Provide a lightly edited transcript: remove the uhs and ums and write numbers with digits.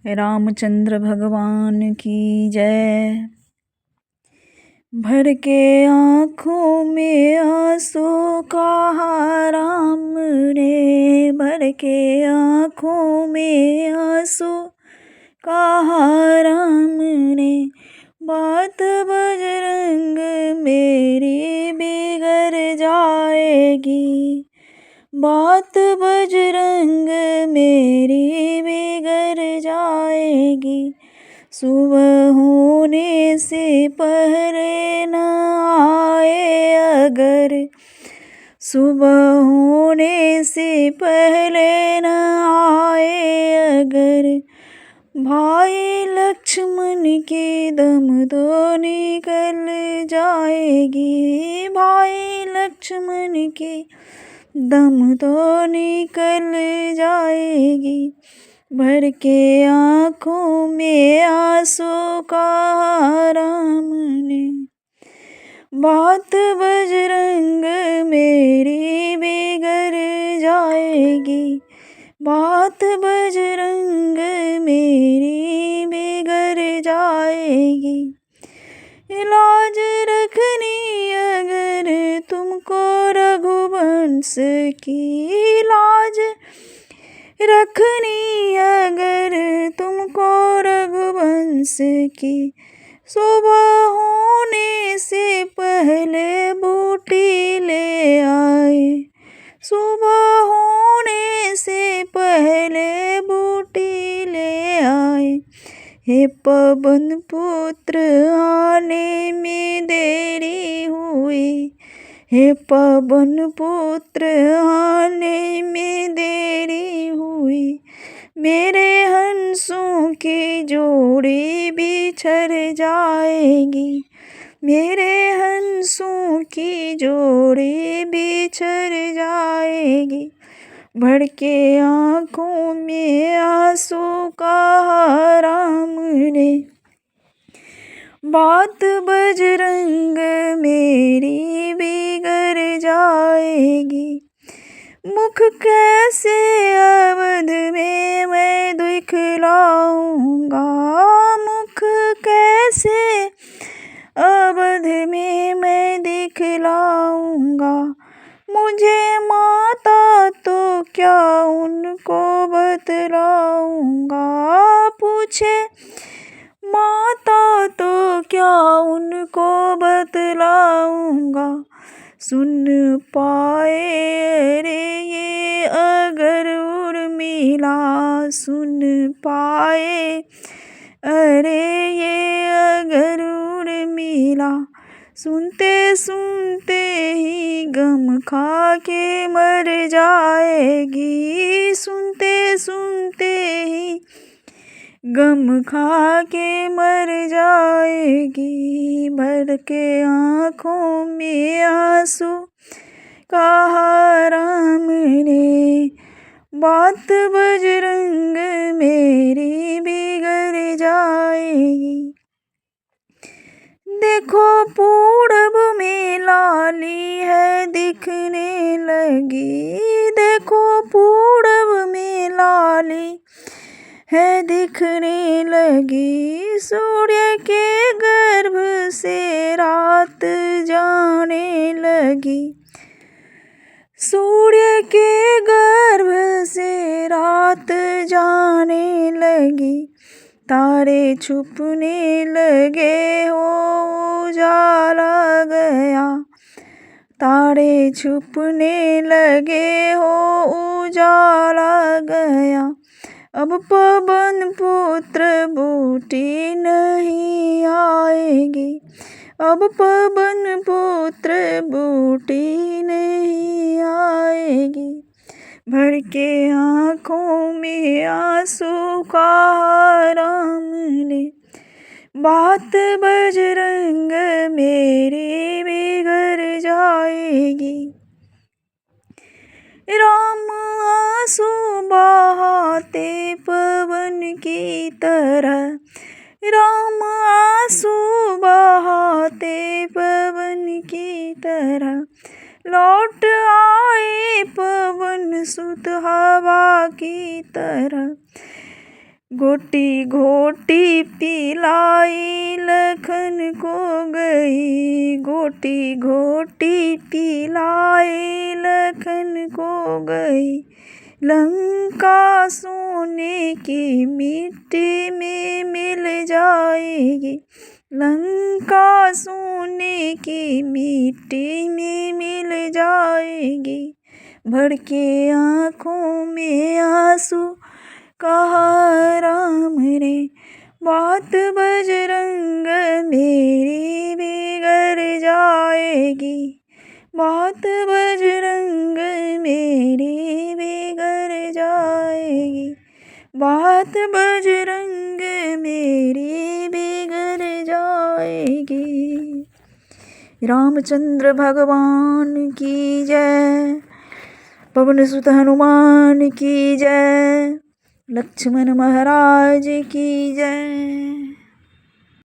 रामचंद्र भगवान की जय। भर के आँखों में आंसू कहा राम ने, भर के आँखों में आंसू कहा राम ने। बात बजरंग मेरी बिगड़ जाएगी, बात बजरंग मेरी बिगड़ जाएगी। सुबह होने से पहले न आए अगर, सुबह होने से पहले न आए अगर। भाई लक्ष्मण की दम तो निकल जाएगी, भाई लक्ष्मण की दम तो निकल जाएगी। भर के आँखों में आंसू कहा राम ने, बात बजरंग मेरी बिगड़ जाएगी, बात बजरंग मेरी बिगड़ जाएगी। लाज रखनी अगर तुमको रघुवंश की, लाज रखनी अगर तुमको रघुवंश की। सुबह होने से पहले बूटी ले आए, सुबह होने से पहले बूटी ले आए। हे पवन पुत्र आने में देरी हुई, हे पवन पुत्र आने में देरी हुई। मेरे हंसों की जोड़ी बिछड़ जाएगी, मेरे हंसों की जोड़ी बिछड़ जाएगी। भर के आँखों में आंसू कहा राम ने, बात बजरंग मेरी बिगड़ जाएगी। मुख कैसे अवध में मैं दिखलाऊंगा, मुख कैसे अवध में मैं दिखलाऊंगा। मुझे माता तो क्या उनको बतलाऊंगा, पूछे माता तो क्या उनको बतलाऊंगा। सुन पाए रे ये अगर उर्मिला, सुन पाए अरे ये अगर उर्मिला। सुनते सुनते ही गम खा के मर जाएगी, सुनते सुनते ही गम खा के मर जाएगी। भर के आँखों में आंसू कहा राम ने, बात बजरंग मेरी बिगड़ जाएगी। देखो पूरब में लाली है दिखने लगी, देखो पूरब में लाली है दिखने लगी। सूर्य के गर्भ से रात जाने लगी, सूर्य के गर्भ से रात जाने लगी। तारे छुपने लगे हो उजाला गया, तारे छुपने लगे हो उजाला गया। अब पवन पुत्र बूटी नहीं आएगी, अब पवन पुत्र बूटी नहीं आएगी। भर के आँखों में आंसू कहा राम ने, बात बजरंग मेरी बिगड़ जाएगी। राम आंसू बहाते पवन की तरह, राम आंसू बहाते पवन की तरह। लौट आए पवन सुत हवा की तरह। घोटी घोटी पिलाई लखन को गई, घोटी घोटी पिलाई लखन को गई। लंका सोने की मिट्टी में मिल जाएगी, लंका सोने की मिट्टी में मिल जाएगी। भर के आँखों में आंसू कहा राम ने, बात बजरंग मेरी बिगड़ जाएगी, बात बजरंग मेरी बिगड़ जाएगी, बात बजरंग मेरी बिगड़ जाएगी। रामचंद्र भगवान की जय, पवन सुत हनुमान की जय, लक्ष्मण महाराज की जय।